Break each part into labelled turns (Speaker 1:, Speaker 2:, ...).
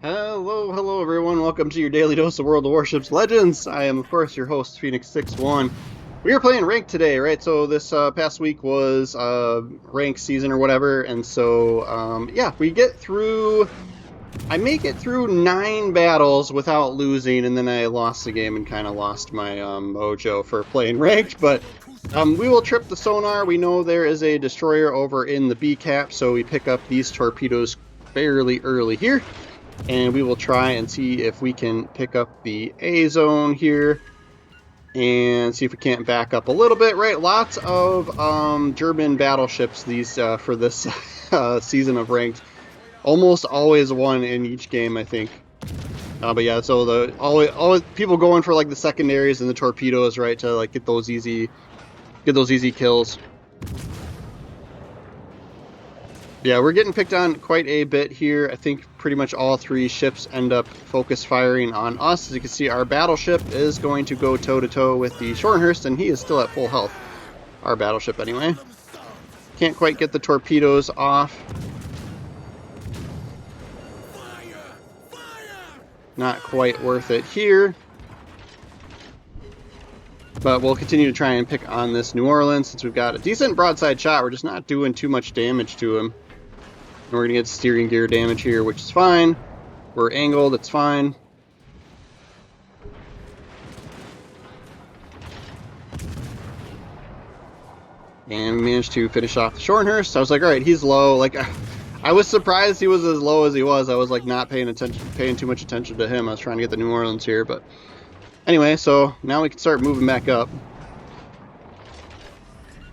Speaker 1: Hello everyone, welcome to your daily dose of World of Warships Legends. I am of course your host, Phoenix61. We are playing ranked today, right? So this past week was ranked season or whatever, and so yeah, we get through, I make it through 9 battles without losing, and then I lost the game and kind of lost my mojo for playing ranked, but we will trip the sonar. We know there is a destroyer over in the B cap, so we pick up these torpedoes fairly early here. And we will try and see if we can pick up the A zone here and see if we can't back up a little bit, right? Lots of German battleships these for this season of ranked. Almost always one in each game, I think. But yeah, so the always people going for like the secondaries and the torpedoes, right, to like get those easy kills. Yeah, we're getting picked on quite a bit here. I think pretty much all 3 ships end up focus firing on us. As you can see, our battleship is going to go toe-to-toe with the Schornhurst, and he is still at full health. Our battleship, anyway. Can't quite get the torpedoes off. Not quite worth it here. But we'll continue to try and pick on this New Orleans. Since we've got a decent broadside shot, we're just not doing too much damage to him. And we're going to get steering gear damage here, which is fine. We're angled, it's fine. And we managed to finish off the Schornhurst. I was like, alright, he's low. Like, I was surprised he was as low as he was. I was like not paying too much attention to him. I was trying to get the New Orleans here, but anyway, so now we can start moving back up.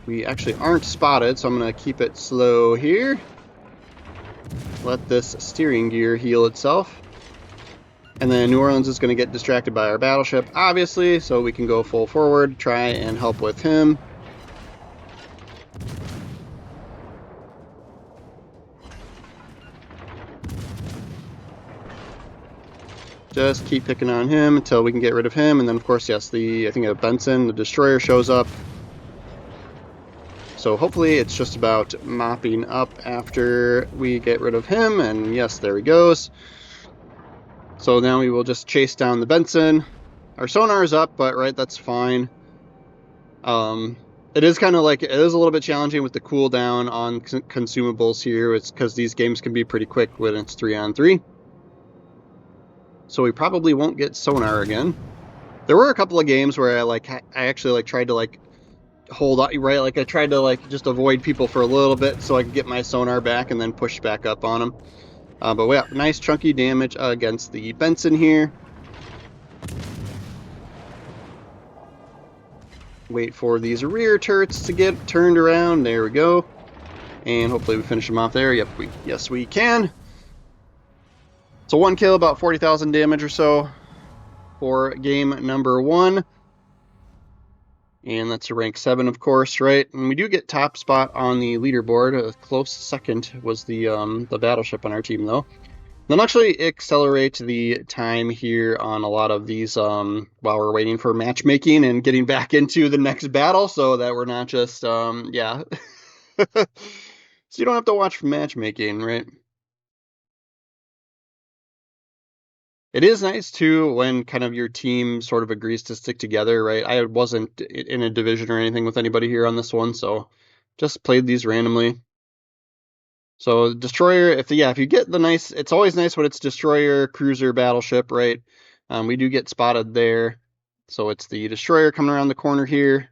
Speaker 1: We actually aren't spotted, so I'm going to keep it slow here. Let this steering gear heal itself. And then New Orleans is going to get distracted by our battleship, obviously, so we can go full forward, try and help with him. Just keep picking on him until we can get rid of him, and then of course, yes, I think a Benson, the destroyer, shows up. So hopefully it's just about mopping up after we get rid of him, and yes, there he goes. So now we will just chase down the Benson. Our sonar is up, but right, that's fine. It is kind of like, it is a little bit challenging with the cooldown on consumables here. It's because these games can be pretty quick when it's 3-on-3. So we probably won't get sonar again. There were a couple of games where I actually tried to hold on, right? Like I tried to just avoid people for a little bit so I could get my sonar back and then push back up on them. But we have nice chunky damage against the Benson here. Wait for these rear turrets to get turned around. There we go. And hopefully we finish them off there. Yep, yes we can. So 1 kill, about 40,000 damage or so for game number 1. And that's a rank 7, of course, right? And we do get top spot on the leaderboard. A close second was the battleship on our team, though. Then actually accelerate the time here on a lot of these while we're waiting for matchmaking and getting back into the next battle, so that we're not just yeah. So you don't have to watch for matchmaking, right? It is nice too when kind of your team sort of agrees to stick together, right? I wasn't in a division or anything with anybody here on this one, so just played these randomly. So destroyer, if you get the nice, it's always nice when it's destroyer, cruiser, battleship, right? We do get spotted there. So it's the destroyer coming around the corner here.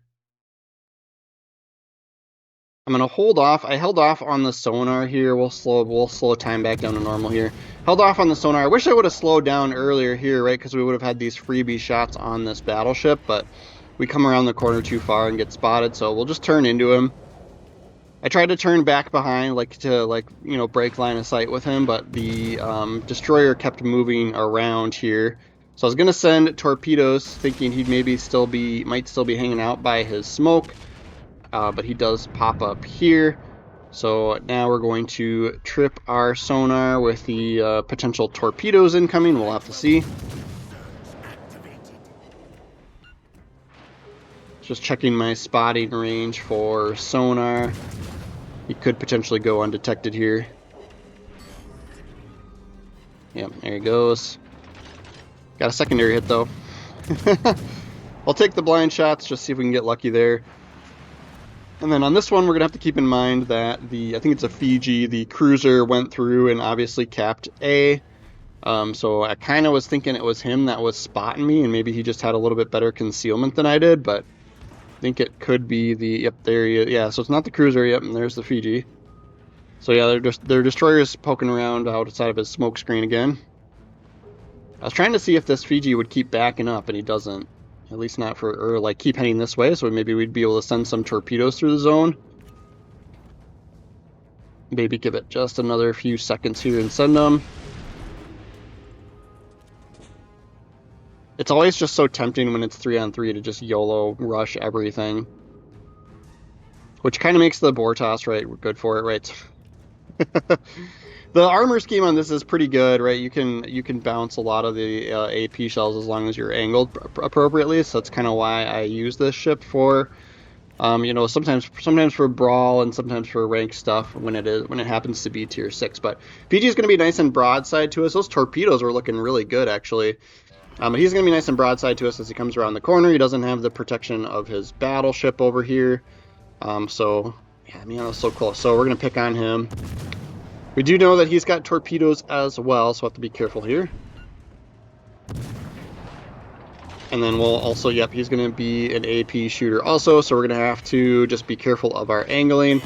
Speaker 1: I'm gonna hold off. I held off on the sonar here. We'll slow time back down to normal here. Held off on the sonar. I wish I would have slowed down earlier here, right? Because we would have had these freebie shots on this battleship, but we come around the corner too far and get spotted, so we'll just turn into him. I tried to turn back behind, break line of sight with him, but the destroyer kept moving around here. So I was gonna send torpedoes, thinking he'd might still be hanging out by his smoke. But he does pop up here. So now we're going to trip our sonar with the potential torpedoes incoming. We'll have to see. Just checking my spotting range for sonar. He could potentially go undetected here. Yep, there he goes. Got a secondary hit though. I'll take the blind shots, just see if we can get lucky there. And then on this one, we're gonna have to keep in mind that I think it's a Fiji, the cruiser went through and obviously capped A. So I kind of was thinking it was him that was spotting me, and maybe he just had a little bit better concealment than I did, but I think it could be yep, there he is. Yeah, so it's not the cruiser, yep, and there's the Fiji. So yeah, their destroyer's poking around outside of his smoke screen again. I was trying to see if this Fiji would keep backing up, and he doesn't. At least not or like keep heading this way, so maybe we'd be able to send some torpedoes through the zone. Maybe give it just another few seconds here and send them. It's always just so tempting when it's 3-on-3 to just YOLO rush everything. Which kind of makes the boar toss, right, good for it, right? The armor scheme on this is pretty good, right? You can bounce a lot of the AP shells as long as you're angled appropriately. So that's kind of why I use this ship for, sometimes for brawl and sometimes for rank stuff when it happens to be tier 6. But PG is going to be nice and broadside to us. Those torpedoes were looking really good actually. But he's going to be nice and broadside to us as he comes around the corner. He doesn't have the protection of his battleship over here. So yeah, man, that was so close. So we're going to pick on him. We do know that he's got torpedoes as well, so we'll have to be careful here. And then we'll also, yep, he's going to be an AP shooter also, so we're going to have to just be careful of our angling.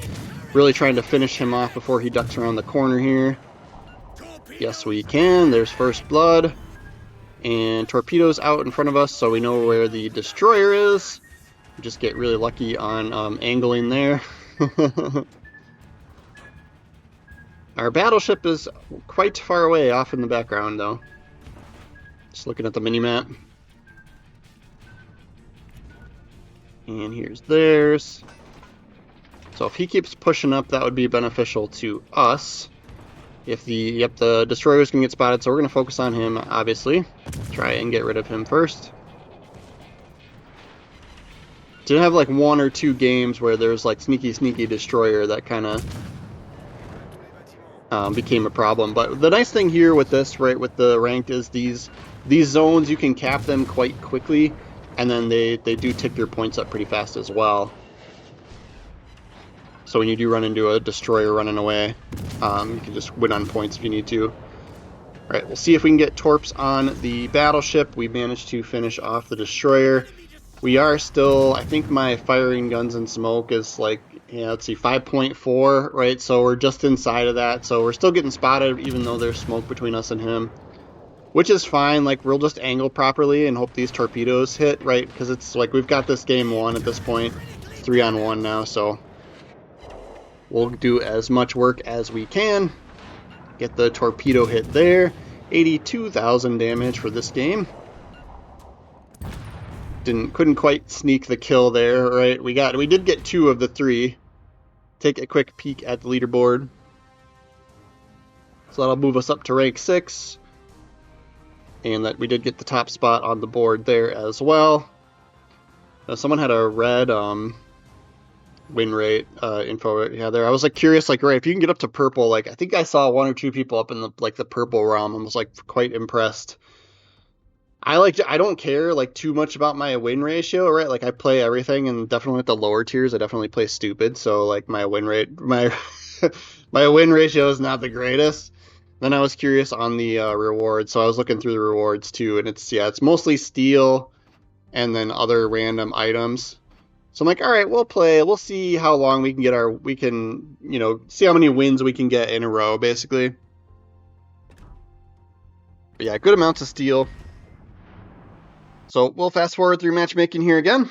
Speaker 1: Really trying to finish him off before he ducks around the corner here. Yes, we can. There's first blood. And torpedoes out in front of us, so we know where the destroyer is. Just get really lucky on angling there. Our battleship is quite far away off in the background, though. Just looking at the mini-map. And here's theirs. So if he keeps pushing up, that would be beneficial to us. If the destroyers can get spotted, so we're going to focus on him, obviously. Try and get rid of him first. Did have like 1 or 2 games where there's like sneaky destroyer that kind of became a problem. But the nice thing here with this, right, with the ranked, is these zones, you can cap them quite quickly, and then they do tick your points up pretty fast as well. So when you do run into a destroyer running away, you can just win on points if you need to. All right, we'll see if we can get torps on the battleship. We managed to finish off the destroyer. We are still, I think my firing guns and smoke is like, yeah, let's see, 5.4, right? So we're just inside of that. So we're still getting spotted even though there's smoke between us and him, which is fine. Like, we'll just angle properly and hope these torpedoes hit, right? Because it's like we've got this game won at this point. It's 3-on-1 now, so we'll do as much work as we can. Get the torpedo hit there. 82,000 damage for this game. Couldn't quite sneak the kill there, right? We did get 2 of the 3. Take a quick peek at the leaderboard. So that'll move us up to rank 6. And that we did get the top spot on the board there as well. Someone had a red win rate info there. I was like curious, like, right, if you can get up to purple, like I think I saw 1 or 2 people up in the purple realm and was like quite impressed. I don't care like too much about my win ratio, right? Like I play everything, and definitely at the lower tiers I definitely play stupid, so like my win win ratio is not the greatest. Then I was curious on the rewards, so I was looking through the rewards too, and it's mostly steel and then other random items. So I'm like, all right, we'll see how long we can get see how many wins we can get in a row, basically. But yeah, good amounts of steel. So we'll fast forward through matchmaking here again.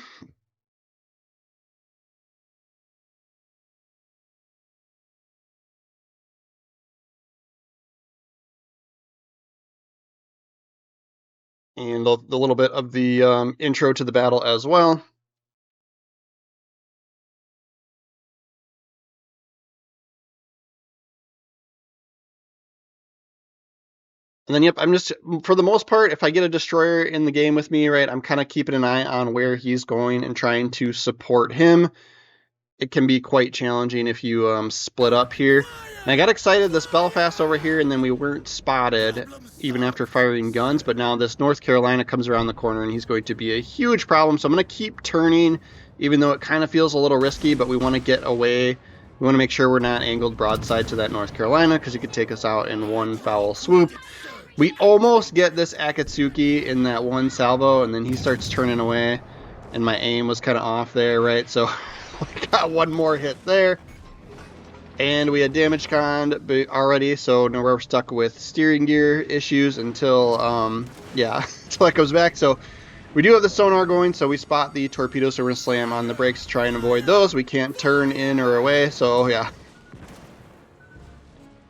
Speaker 1: And a little bit of the intro to the battle as well. And then, yep, I'm just, for the most part, if I get a destroyer in the game with me, right, I'm kind of keeping an eye on where he's going and trying to support him. it can be quite challenging if you split up here. And I got excited this Belfast over here, and then we weren't spotted even after firing guns, but now this North Carolina comes around the corner, and he's going to be a huge problem. So I'm going to keep turning, even though it kind of feels a little risky, but we want to get away. We want to make sure we're not angled broadside to that North Carolina, because he could take us out in one foul swoop. We almost get this Akatsuki in that one salvo, and then he starts turning away, and my aim was kind of off there, right? So we got one more hit there. And we had damage conned already, so now we're stuck with steering gear issues until, until it comes back. So we do have the sonar going, so we spot the torpedoes, so we're going to slam on the brakes to try and avoid those. We can't turn in or away, so yeah.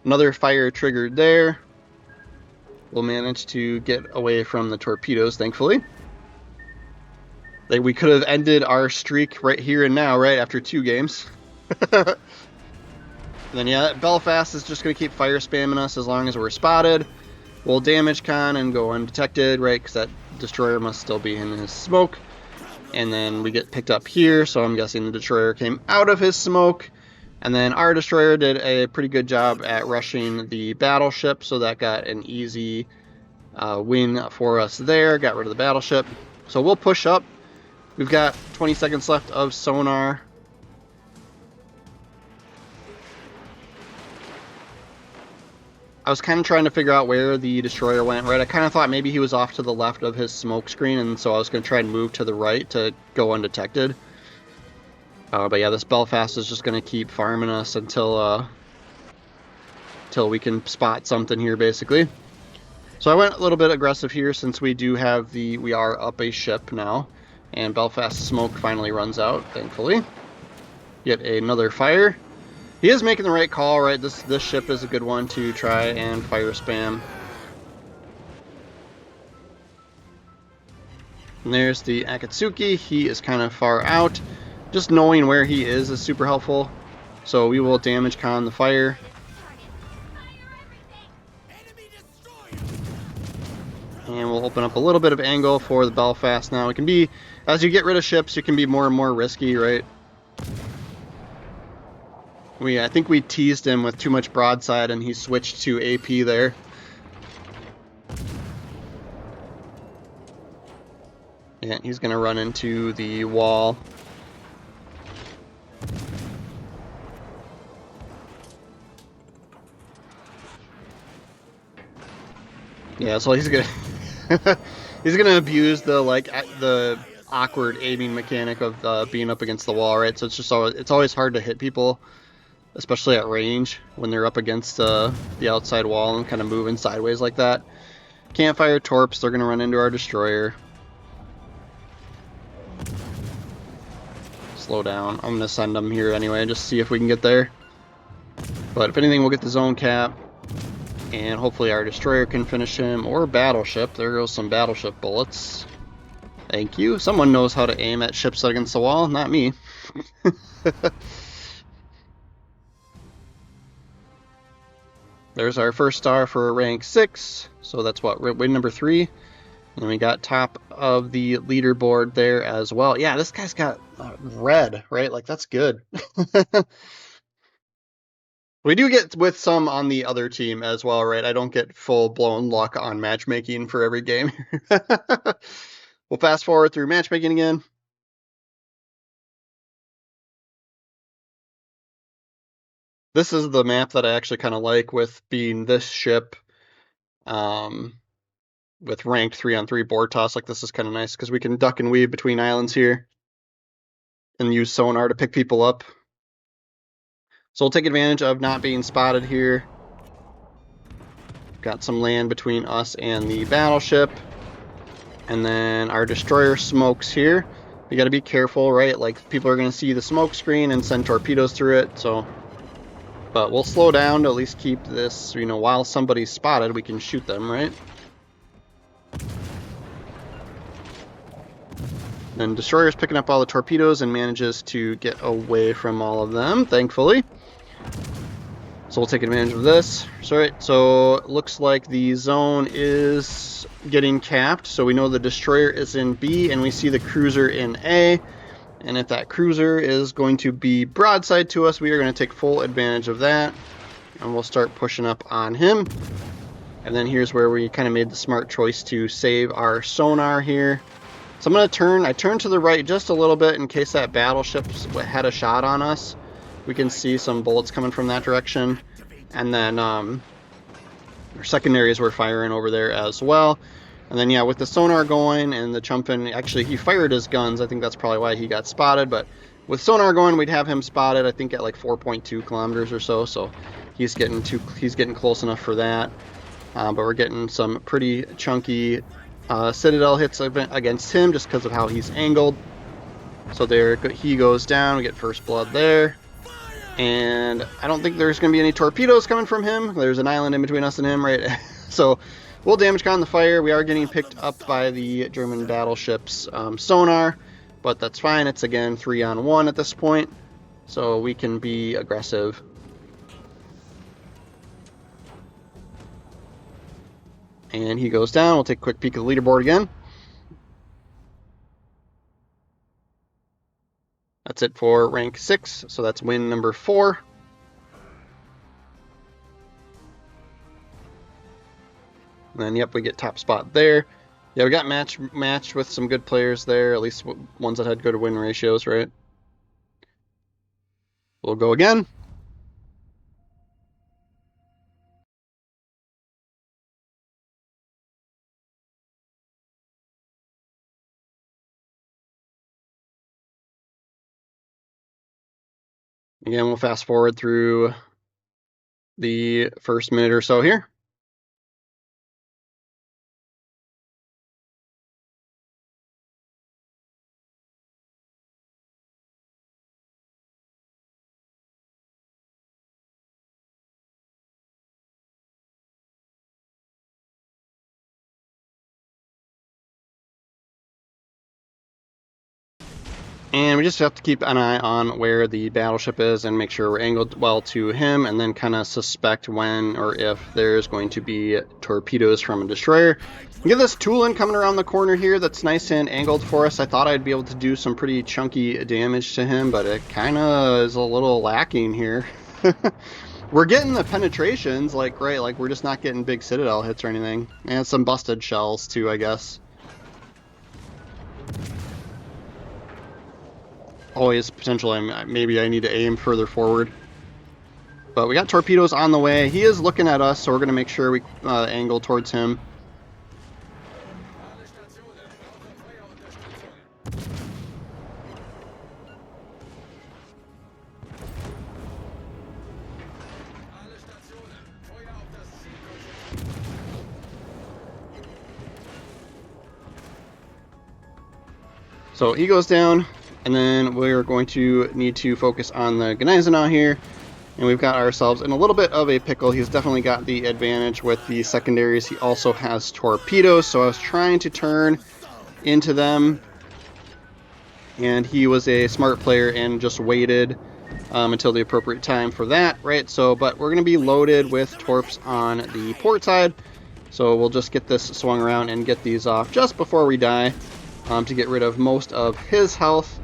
Speaker 1: Another fire triggered there. We'll manage to get away from the torpedoes, thankfully. Like, we could have ended our streak right here and now, right after 2 games. And then, yeah, Belfast is just going to keep fire spamming us as long as we're spotted. We'll damage con and go undetected, right, because that destroyer must still be in his smoke. And then we get picked up here, so I'm guessing the destroyer came out of his smoke. And then our destroyer did a pretty good job at rushing the battleship, so that got an easy win for us there. Got rid of the battleship. So we'll push up. We've got 20 seconds left of sonar. I was kind of trying to figure out where the destroyer went, right? I kind of thought maybe he was off to the left of his smoke screen, and so I was going to try and move to the right to go undetected. But yeah, this Belfast is just going to keep farming us until we can spot something here, basically. So I went a little bit aggressive here since we are up a ship now, and Belfast smoke finally runs out, thankfully. Get another fire. He is making the right call, right? This ship is a good one to try and fire spam. And there's the Akatsuki. He is kind of far out. Just knowing where he is super helpful. So we will damage con the fire. And we'll open up a little bit of angle for the Belfast now. It can be, as you get rid of ships, it can be more and more risky, right? I think we teased him with too much broadside and he switched to AP there. Yeah, he's going to run into the wall. Yeah, so he's going to he's going to abuse the awkward aiming mechanic of being up against the wall, right? So it's always hard to hit people, especially at range when they're up against the outside wall and kind of moving sideways like that. Can't fire torps, they're going to run into our destroyer. Slow down. I'm going to send them here anyway, just see if we can get there. But if anything, we'll get the zone cap, and hopefully our destroyer can finish him, or battleship. There goes some battleship bullets. Thank you. Someone knows how to aim at ships against the wall, not me. There's our first star for rank 6, so that's what, win number 3. And we got top of the leaderboard there as well. Yeah, this guy's got red, right? Like, that's good. We do get with some on the other team as well, right? I don't get full-blown luck on matchmaking for every game. We'll fast forward through matchmaking again. This is the map that I actually kind of like, with being this ship with ranked 3-on-3 board toss. Like, this is kind of nice because we can duck and weave between islands here and use sonar to pick people up. So we'll take advantage of not being spotted here. Got some land between us and the battleship. And then our destroyer smokes here. You got to be careful, right? Like, people are going to see the smoke screen and send torpedoes through it, so... But we'll slow down to at least keep this, while somebody's spotted, we can shoot them, right? Then destroyer's picking up all the torpedoes and manages to get away from all of them, thankfully. So we'll take advantage of this. So it looks like the zone is getting capped. So we know the destroyer is in B and we see the cruiser in A. And if that cruiser is going to be broadside to us, we are going to take full advantage of that. And we'll start pushing up on him. And then here's where we kind of made the smart choice to save our sonar here. So I'm going to turn, I turn to the right just a little bit in case that battleship had a shot on us. We can see some bullets coming from that direction. And then our secondaries were firing over there as well. And then, yeah, with the sonar going and the chumping, actually, he fired his guns. I think that's probably why he got spotted. But with sonar going, we'd have him spotted, I think, at like 4.2 kilometers or so. So he's getting close enough for that. But we're getting some pretty chunky Citadel hits against him just because of how he's angled. So there he goes down. We get first blood there. And I don't think there's going to be any torpedoes coming from him. There's an island in between us and him, right? So we'll damage con the fire. We are getting picked up by the German battleship's sonar, but that's fine. It's, again, 3-on-1 at this point, so we can be aggressive. And he goes down. We'll take a quick peek at the leaderboard again. That's it for rank 6, so that's win number 4. And then, yep, we get top spot there. Yeah, we got matched with some good players there, at least ones that had good win ratios, right? We'll go again. Again, we'll fast forward through the first minute or so here. And we just have to keep an eye on where the battleship is and make sure we're angled well to him, and then kind of suspect when or if there's going to be torpedoes from a destroyer. We get this Tulin coming around the corner here that's nice and angled for us. I thought I'd be able to do some pretty chunky damage to him, but it kind of is a little lacking here. We're getting the penetrations, like, right, like we're just not getting big Citadel hits or anything. And some busted shells too, I guess. Always potential. Maybe I need to aim further forward. But we got torpedoes on the way. He is looking at us, so we're going to make sure we angle towards him. So he goes down. And then we're going to need to focus on the Gneisenau here. And we've got ourselves in a little bit of a pickle. He's definitely got the advantage with the secondaries. He also has torpedoes, so I was trying to turn into them. And he was a smart player and just waited until the appropriate time for that, right? So, but we're going to be loaded with torps on the port side. So we'll just get this swung around and get these off just before we die to get rid of most of his health.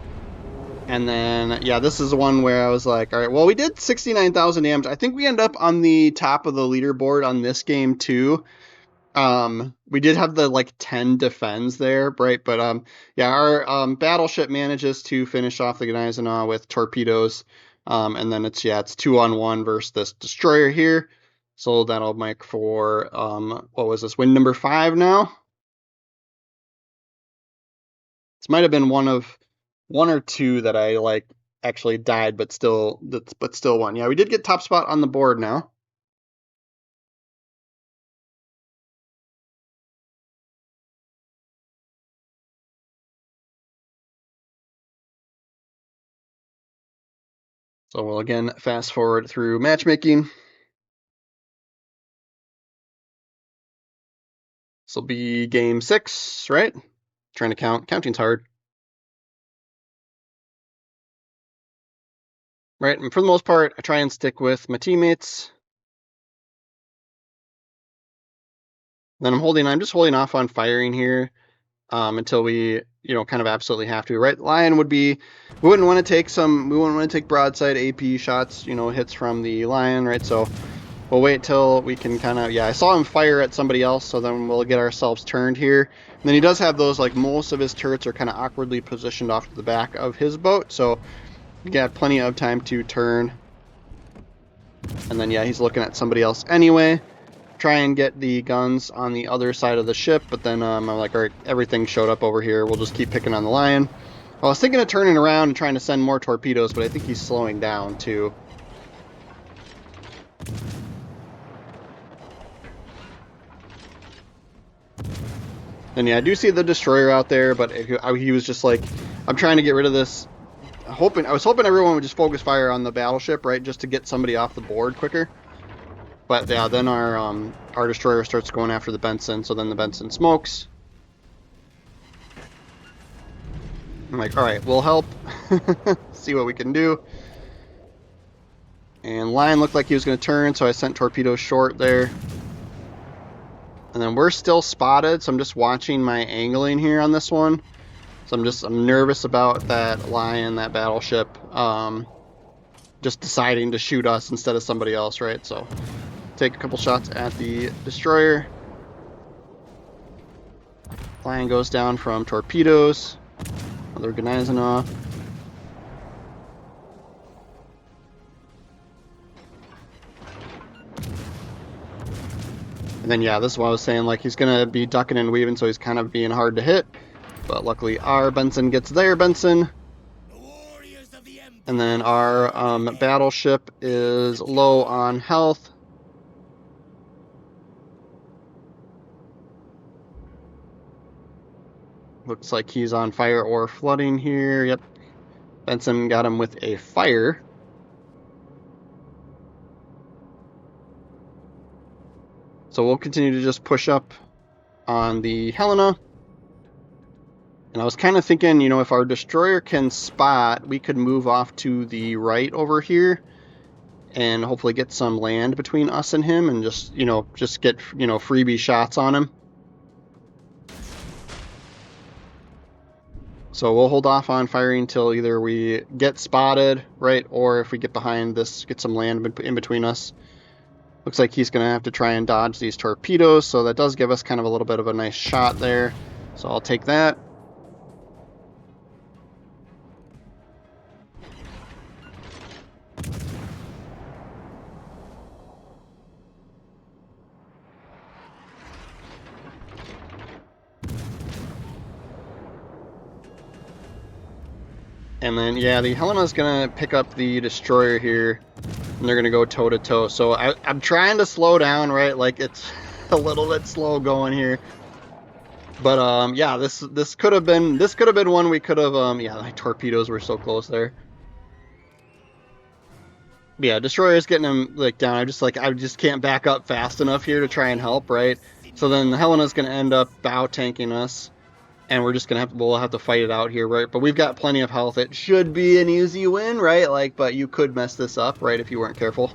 Speaker 1: And then, yeah, this is one where I was like, all right, well, we did 69,000 damage. I think we end up on the top of the leaderboard on this game, too. We did have the, like, 10 defends there, right? But, yeah, our battleship manages to finish off the Gneisenau with torpedoes. And then it's 2-on-1 versus this destroyer here. So that'll make for, what was this, win number 5 now? This might have been one or two that I like actually died, but still won. Yeah, we did get top spot on the board now. So we'll again fast forward through matchmaking. This will be game 6, right? Trying to count. Counting's hard. Right, and for the most part, I try and stick with my teammates. Then I'm just holding off on firing here. until we, kind of absolutely have to, right? Lion would be, we wouldn't want to take broadside AP shots, hits from the Lion, right? So we'll wait till we can kind of, I saw him fire at somebody else, so then we'll get ourselves turned here. And then he does have those, like, most of his turrets are kind of awkwardly positioned off to the back of his boat, so you got plenty of time to turn. And then, he's looking at somebody else anyway. Try and get the guns on the other side of the ship, but then I'm like, all right, everything showed up over here. We'll just keep picking on the Lion. Well, I was thinking of turning around and trying to send more torpedoes, but I think he's slowing down too. And I do see the destroyer out there, but he was just like, I'm trying to get rid of this. I was hoping everyone would just focus fire on the battleship, right, just to get somebody off the board quicker. But yeah, then our destroyer starts going after the Benson, so then the Benson smokes. I'm like, all right, we'll help. See what we can do. And Lion looked like he was going to turn, so I sent torpedoes short there. And then we're still spotted, so I'm just watching my angling here on this one. So I'm nervous about that Lion, that battleship, just deciding to shoot us instead of somebody else, right? So take a couple shots at the destroyer. Lion goes down from torpedoes. Another Gneisenau. And then, this is what I was saying, like, he's going to be ducking and weaving, so he's kind of being hard to hit. But luckily, our Benson gets there, Benson. And then our battleship is low on health. Looks like he's on fire or flooding here. Yep. Benson got him with a fire. So we'll continue to just push up on the Helena. And I was kind of thinking, if our destroyer can spot, we could move off to the right over here and hopefully get some land between us and him and just get, freebie shots on him. So we'll hold off on firing until either we get spotted, right, or if we get behind this, get some land in between us. Looks like he's going to have to try and dodge these torpedoes, so that does give us kind of a little bit of a nice shot there. So I'll take that. And then, the Helena's going to pick up the destroyer here, and they're going to go toe-to-toe. So I'm trying to slow down, right? Like, it's a little bit slow going here. But, this could have been one we could have, the torpedoes were so close there. But destroyer's getting him, like, down. I just can't back up fast enough here to try and help, right? So then the Helena's going to end up bow tanking us. And we're just we'll have to fight it out here, right? But we've got plenty of health. It should be an easy win, right? Like, but you could mess this up, right, if you weren't careful.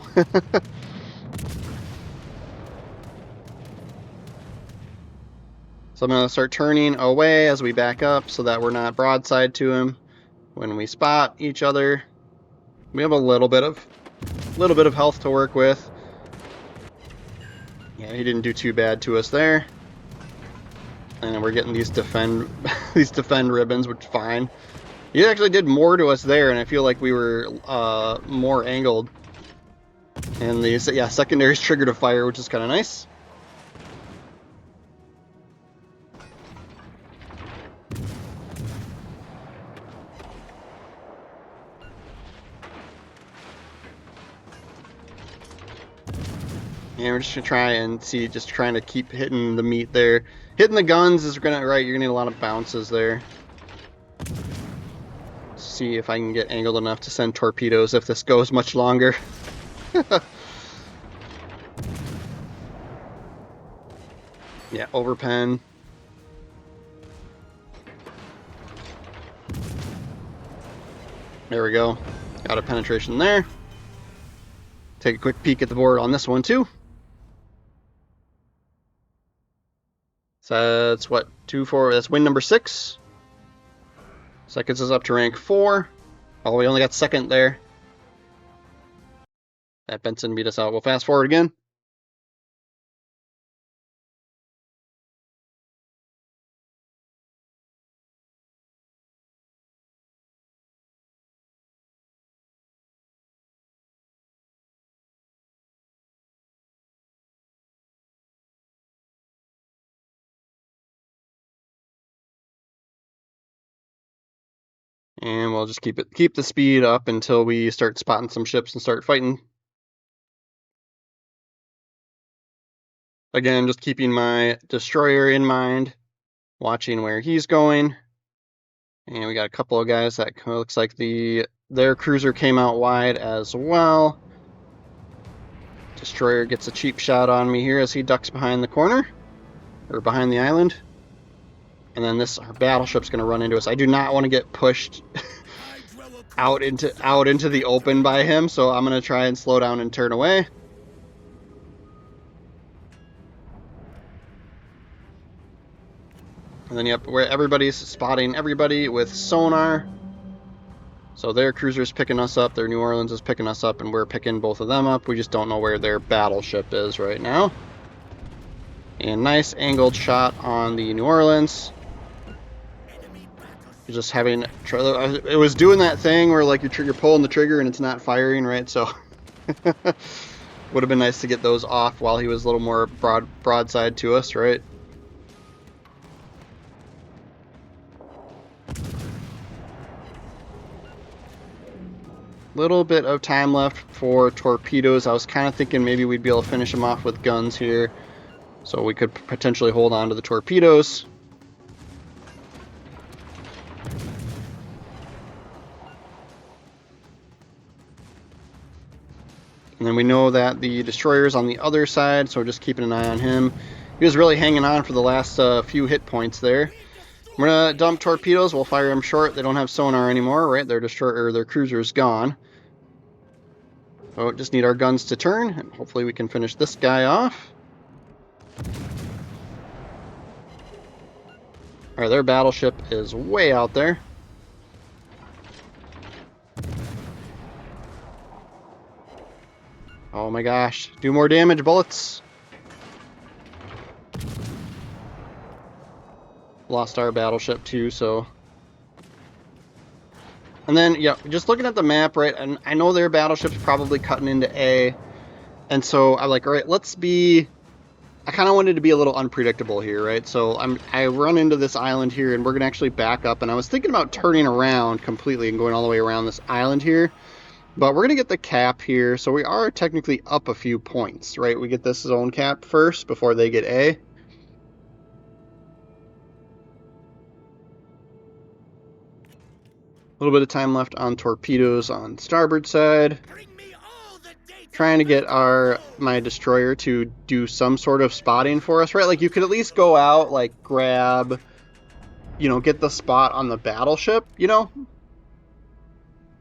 Speaker 1: So I'm going to start turning away as we back up so that we're not broadside to him when we spot each other. We have a little bit of health to work with. Yeah, he didn't do too bad to us there. And we're getting these defend ribbons, which is fine. He actually did more to us there, and I feel like we were more angled. And the secondaries triggered a fire, which is kind of nice. And we're just gonna try and see, just trying to keep hitting the meat there. Hitting the guns is you're gonna need a lot of bounces there. See if I can get angled enough to send torpedoes if this goes much longer. Yeah, overpen. There we go. Got a penetration there. Take a quick peek at the board on this one too. So that's what, 2, 4, that's win number 6. So that gets us up to rank 4. Oh, we only got second there. That Benson beat us out. We'll fast forward again. And we'll just keep the speed up until we start spotting some ships and start fighting. Again, just keeping my destroyer in mind, watching where he's going. And we got a couple of guys that looks like their cruiser came out wide as well. Destroyer gets a cheap shot on me here as he ducks behind the corner, or behind the island. And then our battleship's going to run into us. I do not want to get pushed out into the open by him, so I'm going to try and slow down and turn away. And then, yep, where everybody's spotting everybody with sonar. So their cruiser's picking us up, their New Orleans is picking us up, and we're picking both of them up. We just don't know where their battleship is right now. And nice angled shot on the New Orleans. Just having, it was doing that thing where like you're pulling the trigger and it's not firing, right? So would have been nice to get those off while he was a little more broadside to us, right? Little bit of time left for torpedoes. I was kind of thinking maybe we'd be able to finish them off with guns here, so we could potentially hold on to the torpedoes. And then we know that the destroyer's on the other side, so we're just keeping an eye on him. He was really hanging on for the last few hit points there. We're gonna dump torpedoes. We'll fire them short. They don't have sonar anymore, right? Their cruiser's gone. So just need our guns to turn, and hopefully we can finish this guy off. All right, their battleship is way out there. Oh my gosh, do more damage, bullets. Lost our battleship too, so. And then, yeah, just looking at the map, right, and I know their battleship's probably cutting into A. And so I'm like, all right, I kind of wanted to be a little unpredictable here, right? So I run into this island here, and we're going to actually back up. And I was thinking about turning around completely and going all the way around this island here. But we're going to get the cap here, so we are technically up a few points, right? We get this zone cap first before they get A. A little bit of time left on torpedoes on starboard side. Trying to get my destroyer to do some sort of spotting for us, right? Like you could at least go out, like grab, get the spot on the battleship,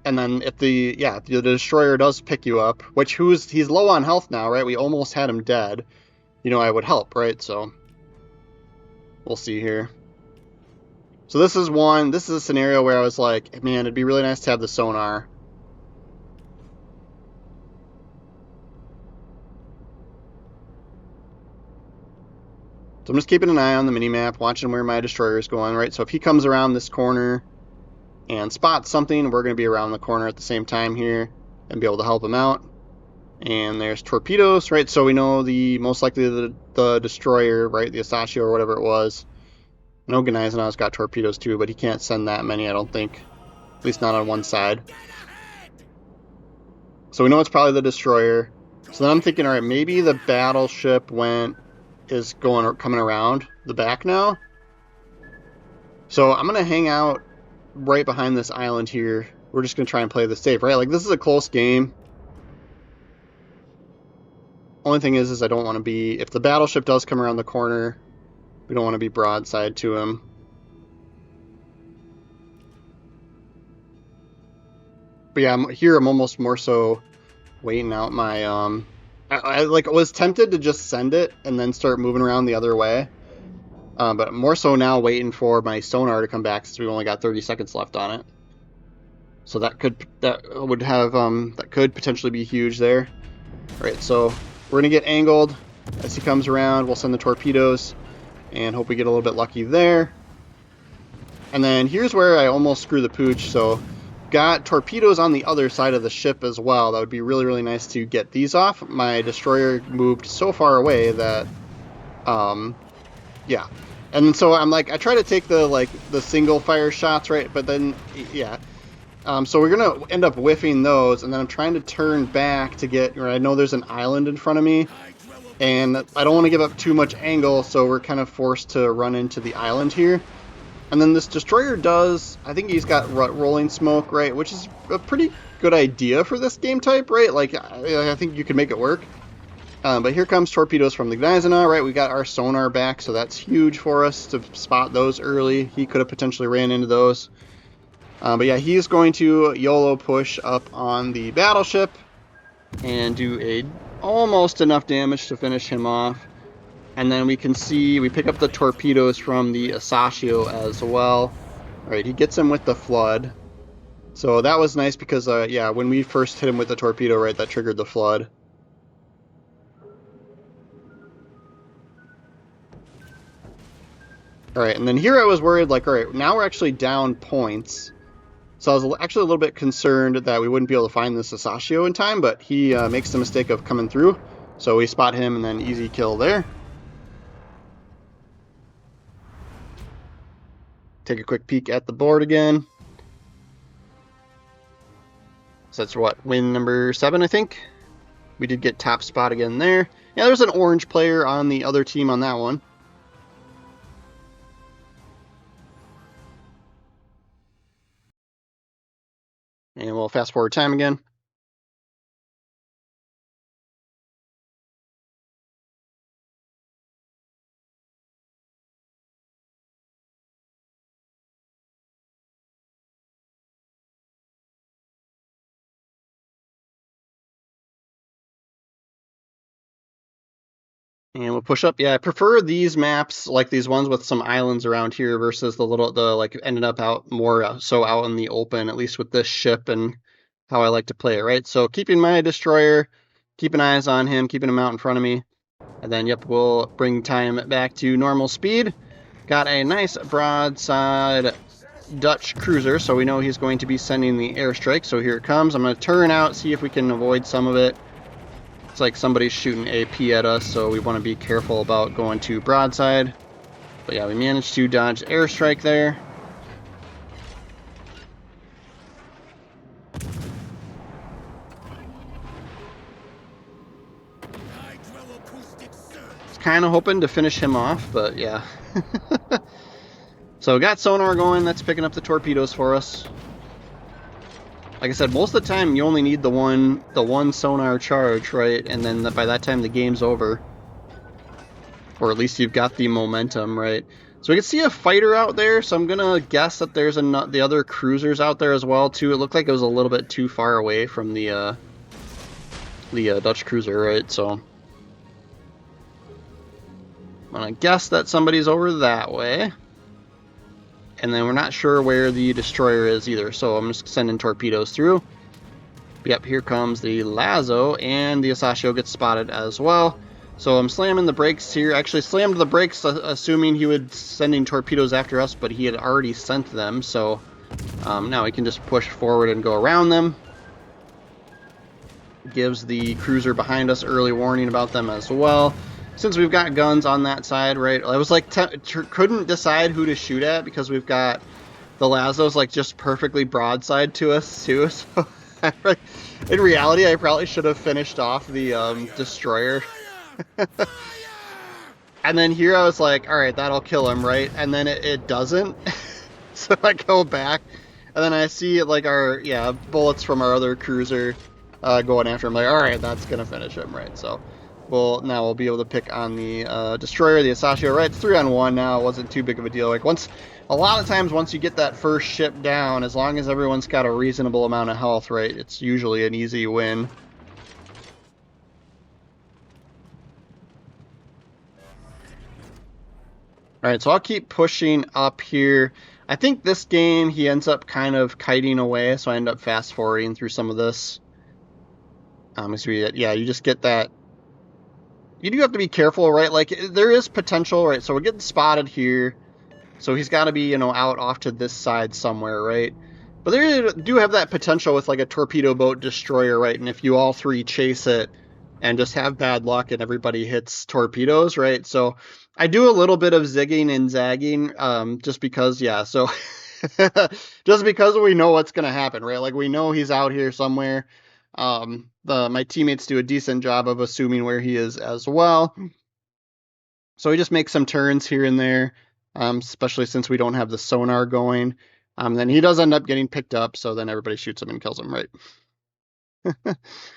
Speaker 1: And then if the destroyer does pick you up, which he's low on health now, right? We almost had him dead. I would help, right? So we'll see here. So this is a scenario where I was like, man, it'd be really nice to have the sonar. So I'm just keeping an eye on the mini-map, watching where my destroyer is going, right? So if he comes around this corner and spots something, we're going to be around the corner at the same time here and be able to help him out. And there's torpedoes, right? So we know most likely the destroyer, right? The Asaccio or whatever it was. I know Gneisenau's got torpedoes too, but he can't send that many, I don't think. At least not on one side. So we know it's probably the destroyer. So then I'm thinking, all right, maybe the battleship is coming around the back now. So I'm gonna hang out right behind this island here. We're just gonna try and play this safe, right? Like this is a close game. Only thing is I don't want to be, if the battleship does come around the corner, we don't want to be broadside to him. But yeah, I'm almost more so waiting out my I was tempted to just send it and then start moving around the other way. But more so now waiting for my sonar to come back since we've only got 30 seconds left on it. So that could potentially be huge there. All right, so we're gonna get angled as he comes around. We'll send the torpedoes and hope we get a little bit lucky there. And then here's where I almost screw the pooch. So got torpedoes on the other side of the ship as well. That would be really, really nice to get these off. My destroyer moved so far away that, yeah. And so I'm like, I try to take the single fire shots, right? But then, yeah. So we're gonna end up whiffing those, and then I'm trying to turn back to get, right, I know there's an island in front of me, and I don't want to give up too much angle, so we're kind of forced to run into the island here. And then this destroyer does, I think he's got rolling smoke, right, which is a pretty good idea for this game type, right? Like, I think you can make it work. But here comes torpedoes from the Gneisenau, right? We got our sonar back, so that's huge for us to spot those early. He could have potentially ran into those. But yeah, he's going to YOLO push up on the battleship and do almost enough damage to finish him off. And then we can see, we pick up the torpedoes from the Asashio as well. Alright, he gets him with the flood. So that was nice because, yeah, when we first hit him with the torpedo, right, that triggered the flood. Alright, and then here I was worried, like, alright, now we're actually down points. So I was actually a little bit concerned that we wouldn't be able to find this Asashio in time, but he makes the mistake of coming through. So we spot him and then easy kill there. Take a quick peek at the board again. So that's what, win number 7, I think. We did get top spot again there. Yeah, there's an orange player on the other team on that one. And we'll fast forward time again. And we'll push up. Yeah, I prefer these maps, like these ones with some islands around here versus the like ended up out more so out in the open, at least with this ship and how I like to play it, right? So keeping my destroyer, keeping eyes on him, keeping him out in front of me. And then, yep, we'll bring time back to normal speed. Got a nice broadside Dutch cruiser, so we know he's going to be sending the airstrike. So here it comes. I'm going to turn out, see if we can avoid some of it. It's like somebody's shooting AP at us, so we want to be careful about going too broadside. But yeah, we managed to dodge airstrike there. Kind of hoping to finish him off, but yeah. So we got sonar going, that's picking up the torpedoes for us. Like I said, most of the time you only need the one sonar charge, right? And then by that time the game's over. Or at least you've got the momentum, right? So we can see a fighter out there, so I'm gonna guess that there's the other cruisers out there as well too. It looked like it was a little bit too far away from the Dutch cruiser, right? So I'm gonna guess that somebody's over that way. And then we're not sure where the destroyer is either, so I'm just sending torpedoes through. Yep, here comes the Lazo, and the Asashio gets spotted as well. So I'm slamming the brakes here. Actually slammed the brakes assuming he would sending torpedoes after us, but he had already sent them, so now we can just push forward and go around them. Gives the cruiser behind us early warning about them as well. Since we've got guns on that side, right, I was like, couldn't decide who to shoot at because we've got the Lazos like just perfectly broadside to us too. So in reality, I probably should have finished off the destroyer. And then here I was like, all right, that'll kill him, right? And then it doesn't. So I go back, and then I see like our bullets from our other cruiser going after him. Like, all right, that's gonna finish him, right? So. Well, now we'll be able to pick on the destroyer, the Asashio, right? It's 3-on-1 now. It wasn't too big of a deal. Like a lot of times once you get that first ship down, as long as everyone's got a reasonable amount of health, right, it's usually an easy win. All right, so I'll keep pushing up here. I think this game he ends up kind of kiting away, so I end up fast forwarding through some of this. So yeah, you just get that. You do have to be careful, right? Like there is potential, right? So we're getting spotted here, so he's got to be, you know, out off to this side somewhere, right? But they do have that potential with like a torpedo boat destroyer, right? And if you all three chase it and just have bad luck and everybody hits torpedoes, right? So I do a little bit of zigging and zagging, just because, yeah. So just because we know what's gonna happen, right? Like we know he's out here somewhere. My teammates do a decent job of assuming where he is as well. So we just make some turns here and there, especially since we don't have the sonar going. Then he does end up getting picked up, so then everybody shoots him and kills him, right?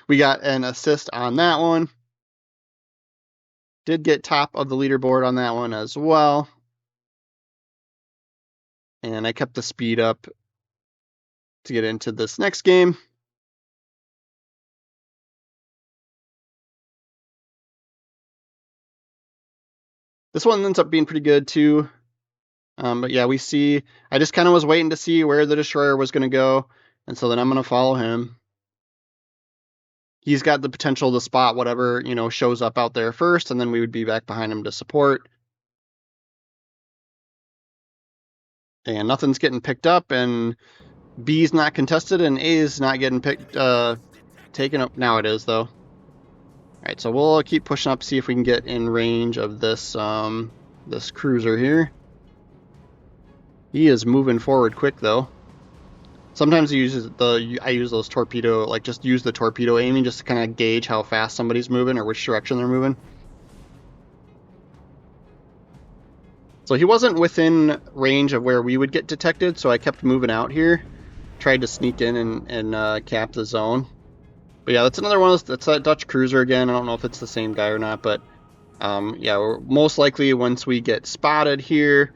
Speaker 1: We got an assist on that one. Did get top of the leaderboard on that one as well. And I kept the speed up to get into this next game. This one ends up being pretty good too. But yeah, we see, I just kind of was waiting to see where the destroyer was going to go. And so then I'm going to follow him. He's got the potential to spot whatever, you know, shows up out there first, and then we would be back behind him to support. And nothing's getting picked up, and B's not contested, and A's not getting taken up. Now it is, though. All right, so we'll keep pushing up, see if we can get in range of this this cruiser here. He is moving forward quick, though. Sometimes I use those torpedo, like just use the torpedo aiming just to kind of gauge how fast somebody's moving or which direction they're moving. So he wasn't within range of where we would get detected, so I kept moving out here. Tried to sneak in and cap the zone. But yeah, that's another one of those, that's that Dutch cruiser again. I don't know if it's the same guy or not, but yeah, we're most likely once we get spotted here,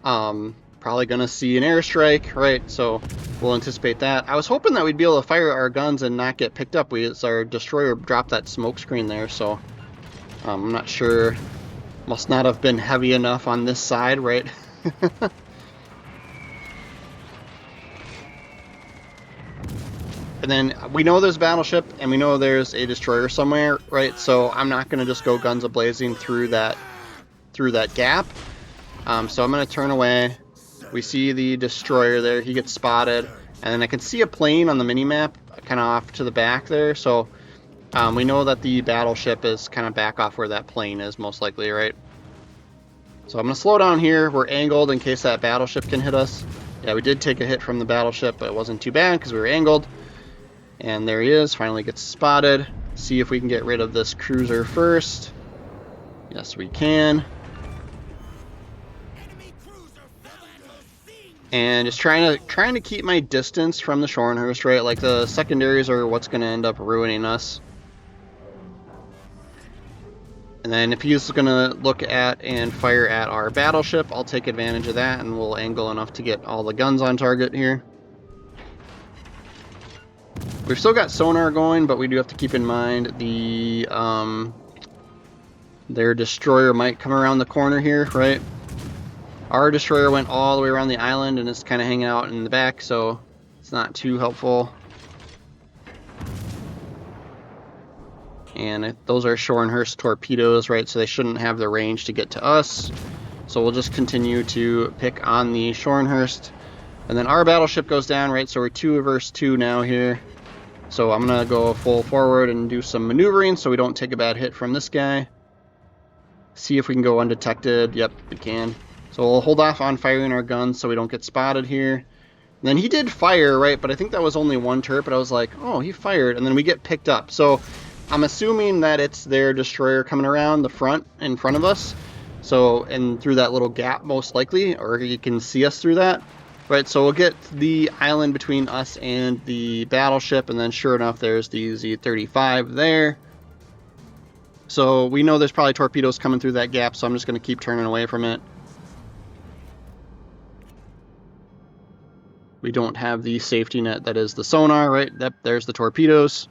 Speaker 1: probably gonna see an airstrike, right? So we'll anticipate that. I was hoping that we'd be able to fire our guns and not get picked up. Our destroyer dropped that smoke screen there, so I'm not sure. Must not have been heavy enough on this side, right? And then we know there's a battleship and we know there's a destroyer somewhere, right? So I'm not gonna just go guns a-blazing through that gap. So I'm gonna turn away. We see the destroyer there. He gets spotted, and then I can see a plane on the mini-map kind of off to the back there. So we know that the battleship is kind of back off where that plane is, most likely, right? So I'm going to slow down here. We're angled in case that battleship can hit us. Yeah, we did take a hit from the battleship, but it wasn't too bad because we were angled. And there he is, finally gets spotted. See if we can get rid of this cruiser first. Yes, we can. And just trying to keep my distance from the Scharnhorst, right? Like the secondaries are what's going to end up ruining us. And then if he's going to look at and fire at our battleship, I'll take advantage of that and we'll angle enough to get all the guns on target here. We've still got sonar going, but we do have to keep in mind their destroyer might come around the corner here, right? Our destroyer went all the way around the island and is kind of hanging out in the back, so it's not too helpful. And those are Scharnhorst torpedoes, right? So they shouldn't have the range to get to us. So we'll just continue to pick on the Scharnhorst. And then our battleship goes down, right? So we're 2 versus 2 now here. So I'm going to go full forward and do some maneuvering so we don't take a bad hit from this guy. See if we can go undetected. Yep, we can. So we'll hold off on firing our guns so we don't get spotted here. And then he did fire, right? But I think that was only one turret, but I was like, oh, he fired. And then we get picked up. So I'm assuming that it's their destroyer coming around the front, in front of us. So, and through that little gap, most likely, or you can see us through that. Right, so we'll get the island between us and the battleship, and then sure enough, there's the Z-35 there. So we know there's probably torpedoes coming through that gap, so I'm just going to keep turning away from it. We don't have the safety net that is the sonar, right? There's the torpedoes.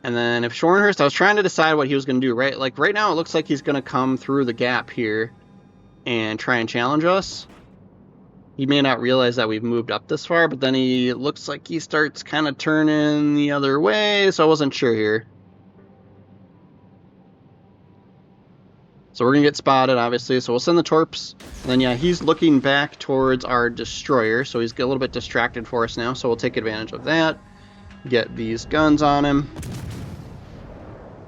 Speaker 1: And then if Scharnhorst, I was trying to decide what he was going to do, right? Like right now it looks like he's going to come through the gap here. and try and challenge us. He may not realize that we've moved up this far, but then he looks like he starts kind of turning the other way, so I wasn't sure here. So we're going to get spotted, obviously, so we'll send the torps. And then, yeah, he's looking back towards our destroyer, so he's a little bit distracted for us now, so we'll take advantage of that. Get these guns on him.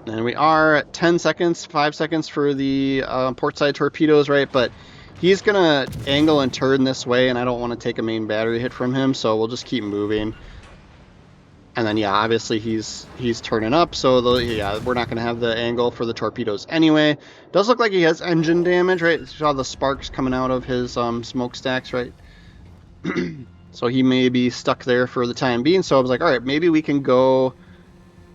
Speaker 1: And we are at 10 seconds, 5 seconds for the port side torpedoes, right? But he's going to angle and turn this way, and I don't want to take a main battery hit from him, so we'll just keep moving. And then, yeah, obviously he's turning up, so yeah, we're not going to have the angle for the torpedoes anyway. Does look like he has engine damage, right? You saw the sparks coming out of his smokestacks, right? So he may be stuck there for the time being. So I was like, all right, maybe we can go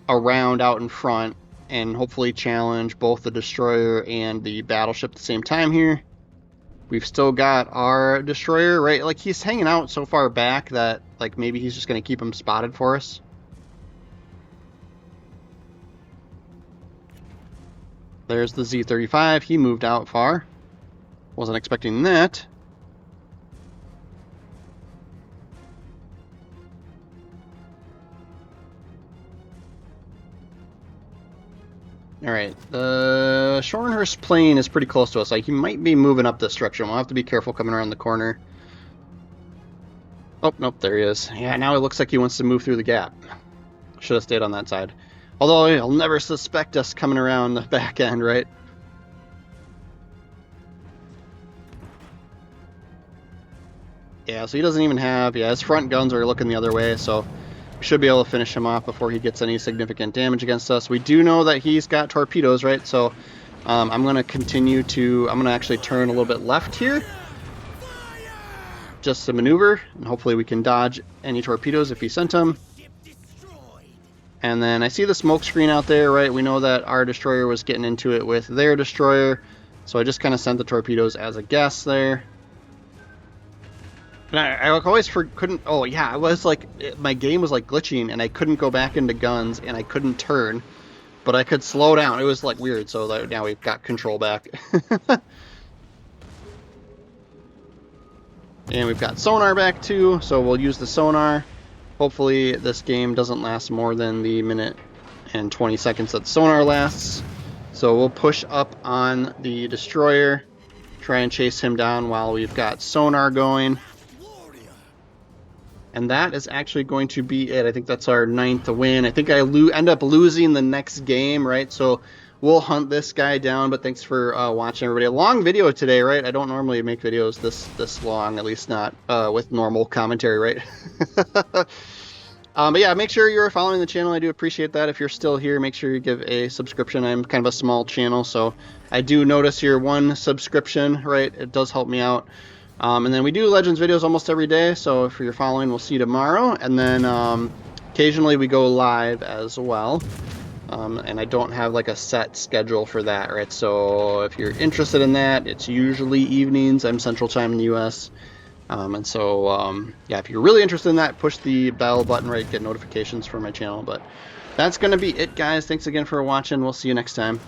Speaker 1: around out in front and hopefully challenge both the destroyer and the battleship at the same time here. We've still got our destroyer, right? Like, he's hanging out so far back that, like, maybe he's just going to keep him spotted for us. There's the Z-35. He moved out far. Wasn't expecting that. Alright, the Shornhurst plane is pretty close to us. Like, he might be moving up this direction. We'll have to be careful coming around the corner. Oh, nope, there he is. Yeah, now it looks like he wants to move through the gap. Should have stayed on that side. Although he'll never suspect us coming around the back end, right? Yeah, so he doesn't even have... Yeah, his front guns are looking the other way, so... should be able to finish him off before he gets any significant damage against us. We do know that he's got torpedoes, right? So I'm going to continue to... I'm going to actually turn a little bit left here. Just to maneuver. And hopefully we can dodge any torpedoes if he sent them. And then I see the smoke screen out there, right? We know that our destroyer was getting into it with their destroyer. So I just kind of sent the torpedoes as a guess there. And I always couldn't... Oh, yeah, I was like... My game was like glitching, and I couldn't go back into guns, and I couldn't turn. But I could slow down. It was like weird, so that now we've got control back. And we've got sonar back too, so we'll use the sonar. Hopefully this game doesn't last more than the minute and 20 seconds that the sonar lasts. So we'll push up on the destroyer, try and chase him down while we've got sonar going. And that is actually going to be it. I think that's our 9th win. I think I end up losing the next game, right? So we'll hunt this guy down, but thanks for watching, everybody. A long video today, right? I don't normally make videos this long, at least not with normal commentary, right? But yeah, make sure you're following the channel. I do appreciate that. If you're still here, make sure you give a subscription. I'm kind of a small channel, so I do notice your one subscription, right? It does help me out. And then we do Legends videos almost every day, so if you're following, we'll see you tomorrow. And then occasionally we go live as well. And I don't have like a set schedule for that, right? So if you're interested in that, it's usually evenings. I'm Central Time in the US. And so, yeah, if you're really interested in that, push the bell button, right? Get notifications for my channel. But that's going to be it, guys. Thanks again for watching. We'll see you next time.